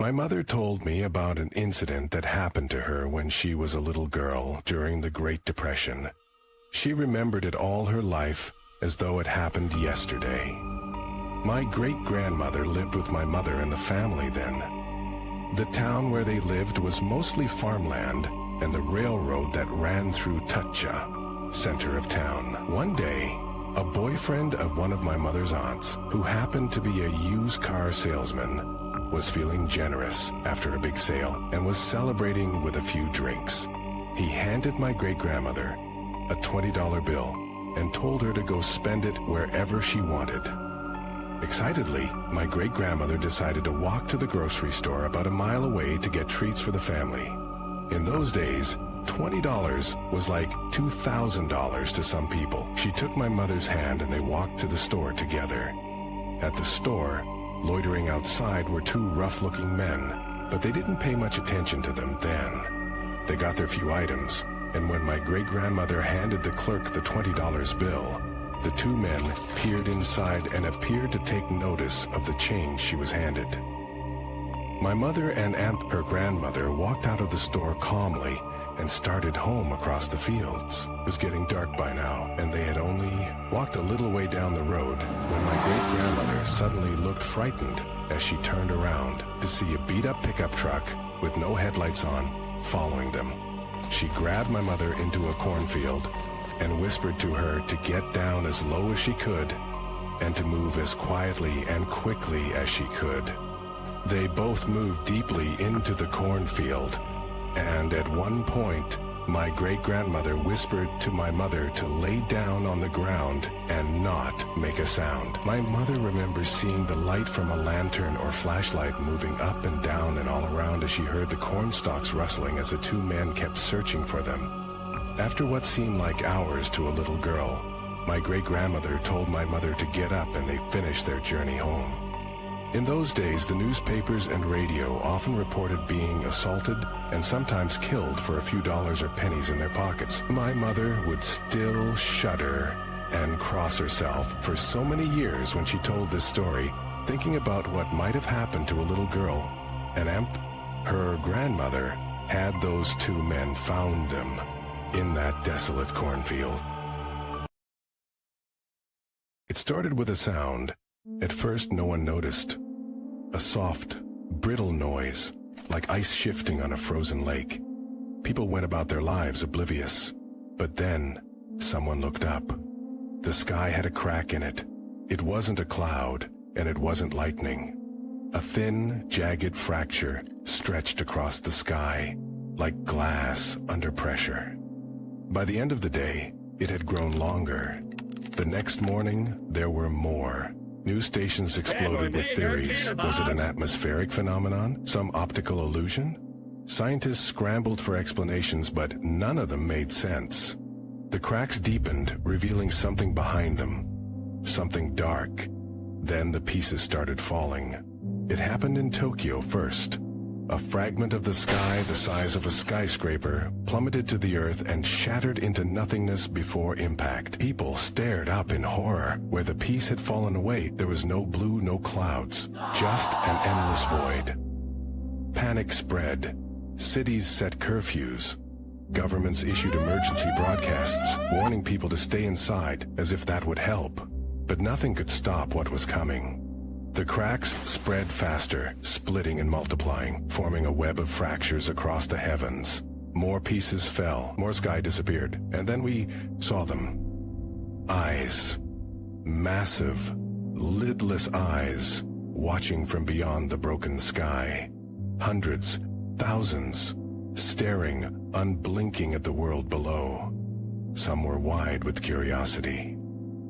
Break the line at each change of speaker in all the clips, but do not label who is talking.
My mother told me about an incident that happened to her when she was a little girl during the Great Depression. She remembered it all her life as though it happened yesterday. My great-grandmother lived with my mother and the family then. The town where they lived was mostly farmland and the railroad that ran through Tutcha, center of town. One day, a boyfriend of one of my mother's aunts, who happened to be a used car salesman, was feeling generous after a big sale and was celebrating with a few drinks. He handed my great-grandmother a $20 bill and told her to go spend it wherever she wanted. Excitedly, my great-grandmother decided to walk to the grocery store about a mile away to get treats for the family. In those days, $20 was like $2,000 to some people. She took my mother's hand and they walked to the store together. At the store, loitering outside were two rough-looking men, but they didn't pay much attention to them then. They got their few items, and when my great-grandmother handed the clerk the $20 bill, the two men peered inside and appeared to take notice of the change she was handed. My mother and her grandmother walked out of the store calmly and started home across the fields. It was getting dark by now, and they had only walked a little way down the road when my great-grandmother suddenly looked frightened as she turned around to see a beat-up pickup truck with no headlights on following them. She grabbed my mother into a cornfield and whispered to her to get down as low as she could and to move as quietly and quickly as she could. They both moved deeply into the cornfield, and at one point, my great-grandmother whispered to my mother to lay down on the ground and not make a sound. My mother remembers seeing the light from a lantern or flashlight moving up and down and all around as she heard the corn stalks rustling as the two men kept searching for them. After what seemed like hours to a little girl, my great-grandmother told my mother to get up and they finished their journey home. In those days, the newspapers and radio often reported being assaulted and sometimes killed for a few dollars or pennies in their pockets. My mother would still shudder and cross herself for so many years when she told this story, thinking about what might have happened to a little girl. And her grandmother, had those two men found them in that desolate cornfield. It started with a sound. At first, no one noticed. A soft, brittle noise, like ice shifting on a frozen lake. People went about their lives oblivious. But then, someone looked up. The sky had a crack in it. It wasn't a cloud, and it wasn't lightning. A thin, jagged fracture stretched across the sky, like glass under pressure. By the end of the day, it had grown longer. The next morning, there were more. News stations exploded with theories. Was it an atmospheric phenomenon? Some optical illusion? Scientists scrambled for explanations, but none of them made sense. The cracks deepened, revealing something behind them. Something dark. Then the pieces started falling. It happened in Tokyo first. A fragment of the sky the size of a skyscraper plummeted to the earth and shattered into nothingness before impact. People stared up in horror. Where the piece had fallen away, there was no blue, no clouds, just an endless void. Panic spread. Cities set curfews. Governments issued emergency broadcasts, warning people to stay inside, as if that would help. But nothing could stop what was coming. The cracks spread faster, splitting and multiplying, forming a web of fractures across the heavens. More pieces fell, more sky disappeared, and then we saw them. Eyes. Massive, lidless eyes, watching from beyond the broken sky. Hundreds, thousands, staring, unblinking at the world below. Some were wide with curiosity.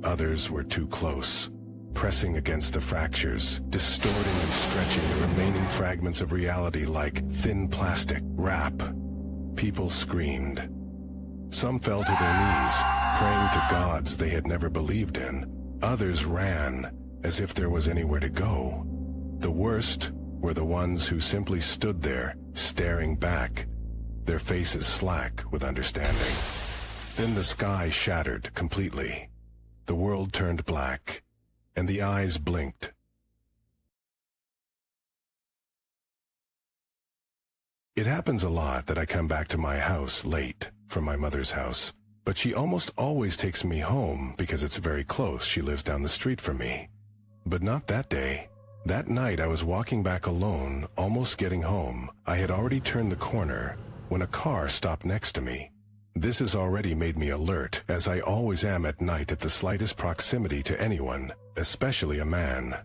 Others were too close, pressing against the fractures, distorting and stretching the remaining fragments of reality like thin plastic wrap. People screamed. Some fell to their knees, praying to gods they had never believed in. Others ran, as if there was anywhere to go. The worst were the ones who simply stood there, staring back, their faces slack with understanding. Then the sky shattered completely. The world turned black, and the eyes blinked. It happens a lot that I come back to my house late from my mother's house, but she almost always takes me home because it's very close. She lives down the street from me. But not that day. That night I was walking back alone, almost getting home. I had already turned the corner when a car stopped next to me. This has already made me alert, as I always am at night at the slightest proximity to anyone, especially a man.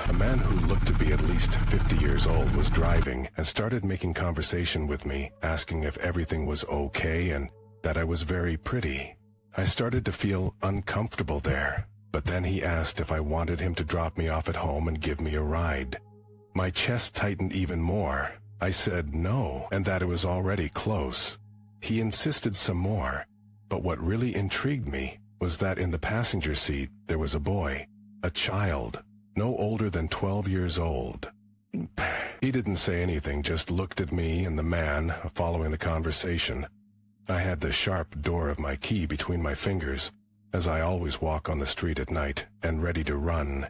A man who looked to be at least 50 years old was driving and started making conversation with me, asking if everything was okay and that I was very pretty. I started to feel uncomfortable there, but then he asked if I wanted him to drop me off at home and give me a ride. My chest tightened even more. I said no, and that it was already close. He insisted some more, but what really intrigued me was that in the passenger seat there was a boy, a child, no older than 12 years old. He didn't say anything, just looked at me and the man, following the conversation. I had the sharp door of my key between my fingers, as I always walk on the street at night and ready to run,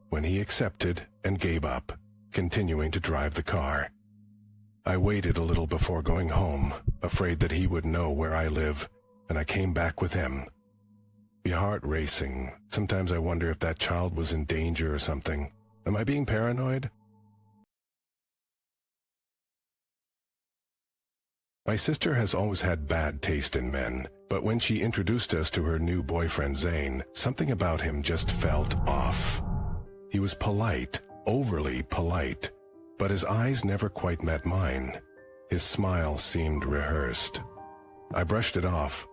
when he accepted and gave up, continuing to drive the car. I waited a little before going home, afraid that he would know where I live, and I came back with him. My heart racing. Sometimes I wonder if that child was in danger or something. Am I being paranoid? My sister has always had bad taste in men, but when she introduced us to her new boyfriend Zane, something about him just felt off. He was polite, overly polite, but his eyes never quite met mine. His smile seemed rehearsed. I brushed it off,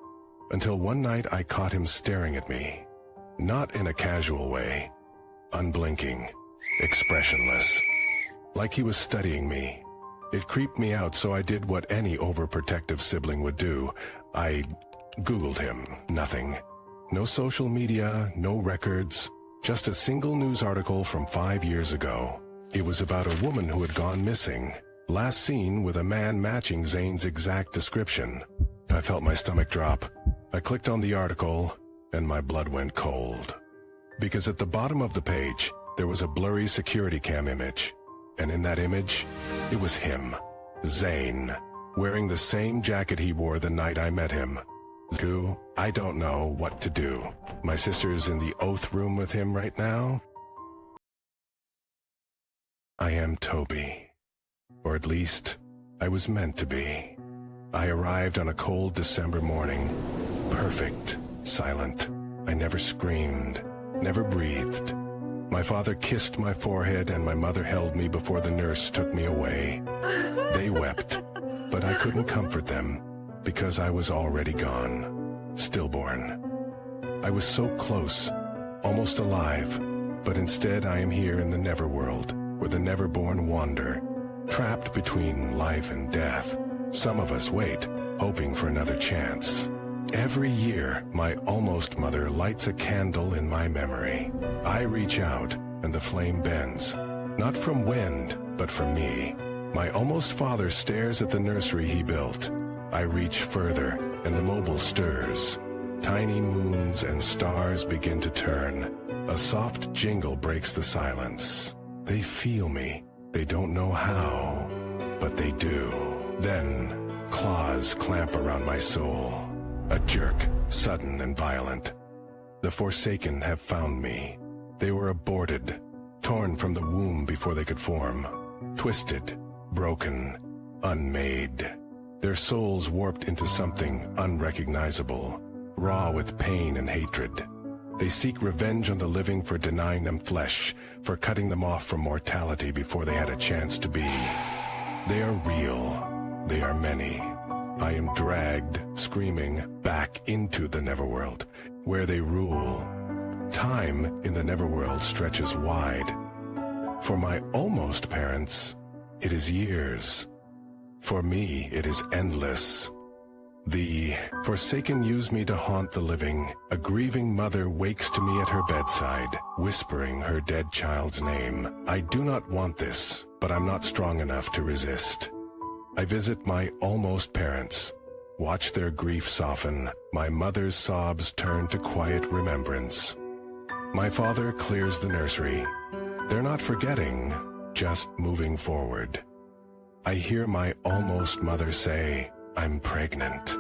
until one night I caught him staring at me. Not in a casual way, unblinking, expressionless, like he was studying me. It creeped me out, so I did what any overprotective sibling would do. I Googled him. Nothing. No social media, no records, just a single news article from 5 years ago. It was about a woman who had gone missing, last seen with a man matching Zane's exact description. I felt my stomach drop. I clicked on the article, and my blood went cold. Because at the bottom of the page, there was a blurry security cam image. And in that image, it was him, Zane, wearing the same jacket he wore the night I met him. I don't know what to do. My sister's in the oath room with him right now. I am Toby. Or at least, I was meant to be. I arrived on a cold December morning. Perfect, silent. I never screamed, never breathed. My father kissed my forehead and my mother held me before the nurse took me away. They wept, but I couldn't comfort them because I was already gone, stillborn. I was so close, almost alive, but instead I am here in the neverworld, where the never-born wander, trapped between life and death. Some of us wait, hoping for another chance. Every year, my almost mother lights a candle in my memory. I reach out, and the flame bends. Not from wind, but from me. My almost father stares at the nursery he built. I reach further, and the mobile stirs. Tiny moons and stars begin to turn. A soft jingle breaks the silence. They feel me. They don't know how, but they do. Then, claws clamp around my soul. A jerk, sudden and violent. The Forsaken have found me. They were aborted, torn from the womb before they could form. Twisted, broken, unmade. Their souls warped into something unrecognizable, raw with pain and hatred. They seek revenge on the living for denying them flesh, for cutting them off from mortality before they had a chance to be. They are real. They are many. I am dragged, screaming, back into the neverworld, where they rule. Time in the neverworld stretches wide. For my almost parents, it is years. For me, it is endless. The Forsaken use me to haunt the living. A grieving mother wakes to me at her bedside, whispering her dead child's name. I do not want this, but I'm not strong enough to resist. I visit my almost parents, watch their grief soften. My mother's sobs turn to quiet remembrance. My father clears the nursery. They're not forgetting, just moving forward. I hear my almost mother say, "I'm pregnant."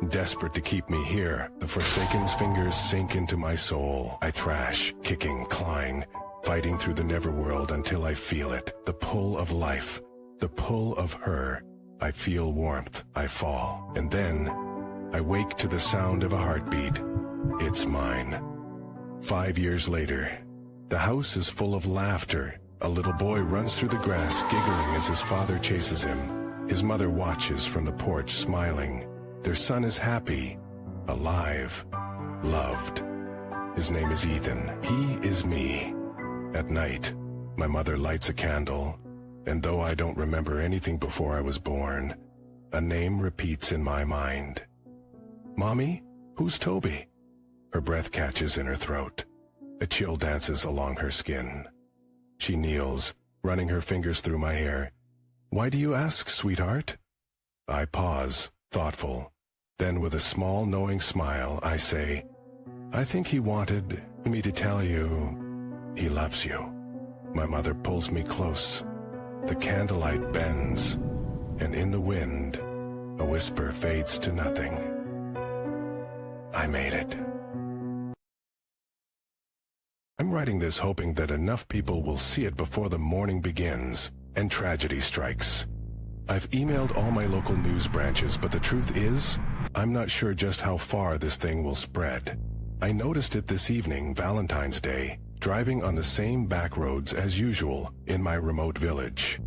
Desperate to keep me here, the Forsaken's fingers sink into my soul. I thrash, kicking, clawing, fighting through the neverworld until I feel it. The pull of life, the pull of her. I feel warmth, I fall, and then I wake to the sound of a heartbeat. It's mine. 5 years later, the house is full of laughter. A little boy runs through the grass, giggling as his father chases him. His mother watches from the porch, smiling. Their son is happy, alive, loved. His name is Ethan. He is me. At night, my mother lights a candle, and though I don't remember anything before I was born, a name repeats in my mind. "Mommy, who's Toby?" Her breath catches in her throat. A chill dances along her skin. She kneels, running her fingers through my hair. "Why do you ask, sweetheart?" I pause, thoughtful. Then with a small, knowing smile, I say, "I think he wanted me to tell you he loves you." My mother pulls me close. The candlelight bends, and in the wind, a whisper fades to nothing. I made it. I'm writing this hoping that enough people will see it before the morning begins and tragedy strikes. I've emailed all my local news branches, but the truth is, I'm not sure just how far this thing will spread. I noticed it this evening, Valentine's Day, driving on the same back roads as usual in my remote village.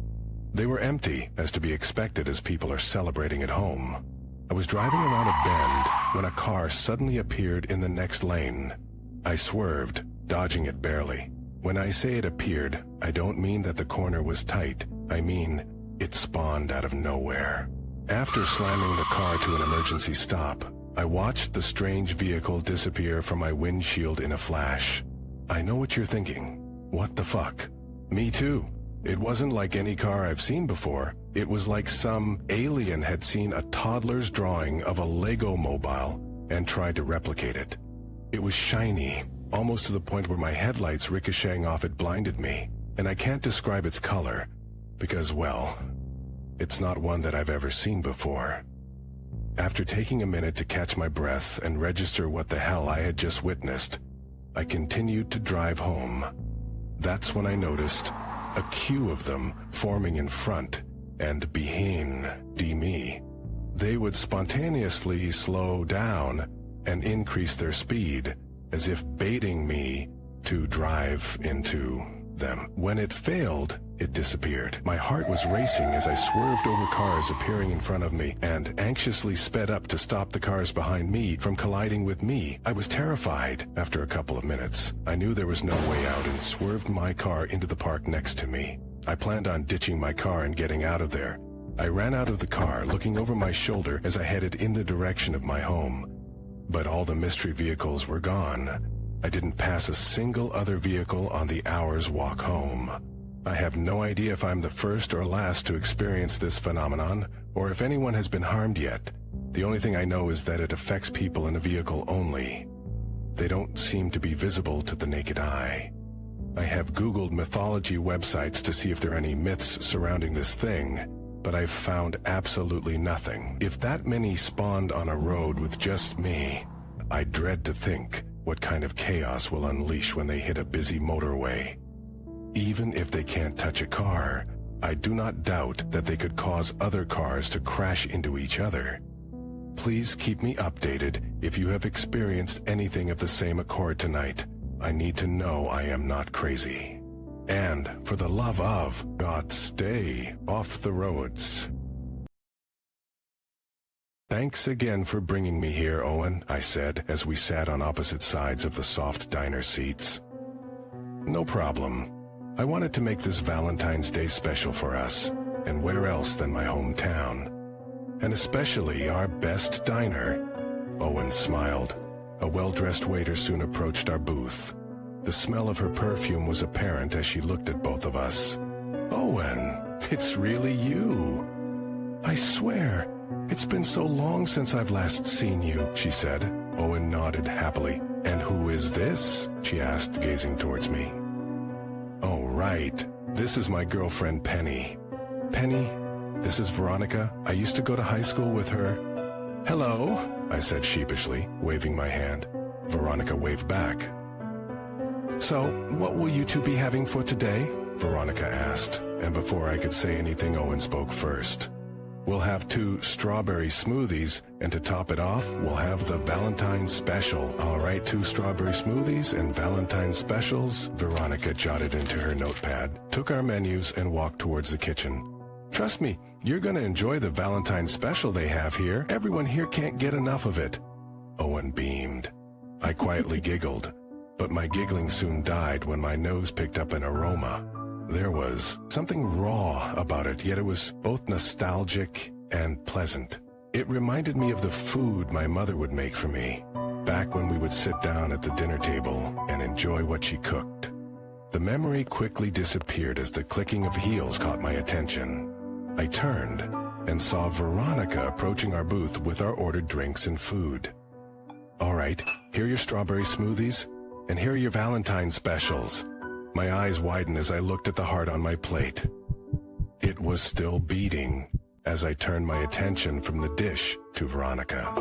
They were empty, as to be expected as people are celebrating at home. I was driving around a bend when a car suddenly appeared in the next lane. I swerved, dodging it barely. When I say it appeared, I don't mean that the corner was tight. I mean, it spawned out of nowhere. After slamming the car to an emergency stop, I watched the strange vehicle disappear from my windshield in a flash. I know what you're thinking. What the fuck? Me too. It wasn't like any car I've seen before. It was like some alien had seen a toddler's drawing of a Lego mobile and tried to replicate it. It was shiny, almost to the point where my headlights ricocheting off it blinded me, and I can't describe its color because, well, it's not one that I've ever seen before. After taking a minute to catch my breath and register what the hell I had just witnessed, I continued to drive home. That's when I noticed a queue of them forming in front and behind me. They would spontaneously slow down and increase their speed, as if baiting me to drive into them. When it failed, it disappeared. My heart was racing as I swerved over cars appearing in front of me and anxiously sped up to stop the cars behind me from colliding with me. I was terrified. After a couple of minutes, I knew there was no way out and swerved my car into the park next to me. I planned on ditching my car and getting out of there. I ran out of the car, looking over my shoulder as I headed in the direction of my home. But all the mystery vehicles were gone. I didn't pass a single other vehicle on the hour's walk home. I have no idea if I'm the first or last to experience this phenomenon, or if anyone has been harmed yet. The only thing I know is that it affects people in a vehicle only. They don't seem to be visible to the naked eye. I have Googled mythology websites to see if there are any myths surrounding this thing, but I've found absolutely nothing. If that many spawned on a road with just me, I dread to think what kind of chaos will unleash when they hit a busy motorway. Even if they can't touch a car, I do not doubt that they could cause other cars to crash into each other. Please keep me updated if you have experienced anything of the same accord tonight. I need to know I am not crazy. And for the love of God, stay off the roads. Thanks again for bringing me here, Owen, I said as we sat on opposite sides of the soft diner seats. No problem. I wanted to make this Valentine's Day special for us, and where else than my hometown? And especially our best diner. Owen smiled. A well-dressed waiter soon approached our booth. The smell of her perfume was apparent as she looked at both of us. Owen, it's really you. I swear, it's been so long since I've last seen you, she said. Owen nodded happily. And who is this? She asked, gazing towards me. Oh, right. This is my girlfriend, Penny. Penny, This is Veronica. I used to go to high school with her." "Hello," I said sheepishly, waving my hand. Veronica waved back. "So, what will you two be having for today?" Veronica asked, and before I could say anything, Owen spoke first. "We'll have 2 strawberry smoothies, and to top it off, we'll have the Valentine's special." "All right, 2 strawberry smoothies and Valentine's specials," Veronica jotted into her notepad, took our menus, and walked towards the kitchen. "Trust me, you're gonna enjoy the Valentine's special they have here. Everyone here can't get enough of it." Owen beamed. I quietly giggled, but my giggling soon died when my nose picked up an aroma. There was something raw about it, yet it was both nostalgic and pleasant. It reminded me of the food my mother would make for me, back when we would sit down at the dinner table and enjoy what she cooked. The memory quickly disappeared as the clicking of heels caught my attention. I turned and saw Veronica approaching our booth with our ordered drinks and food. "All right, here are your strawberry smoothies, and here are your Valentine's specials." My eyes widened as I looked at the heart on my plate. It was still beating as I turned my attention from the dish to Veronica.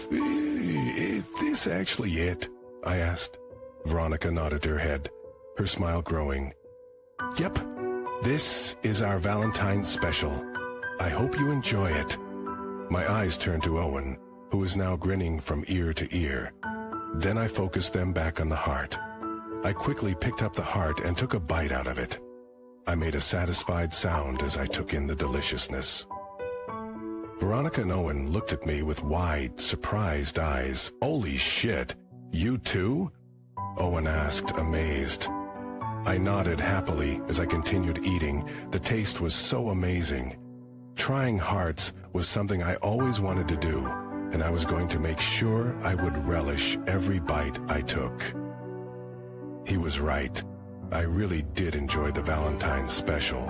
"Is this actually it?" I asked. Veronica nodded her head, her smile growing. "Yep, this is our Valentine's special. I hope you enjoy it." My eyes turned to Owen, who was now grinning from ear to ear. Then I focused them back on the heart. I quickly picked up the heart and took a bite out of it. I made a satisfied sound as I took in the deliciousness. Veronica and Owen looked at me with wide, surprised eyes. "Holy shit, you too?" Owen asked, amazed. I nodded happily as I continued eating. The taste was so amazing. Trying hearts was something I always wanted to do, and I was going to make sure I would relish every bite I took. He was right. I really did enjoy the Valentine's special.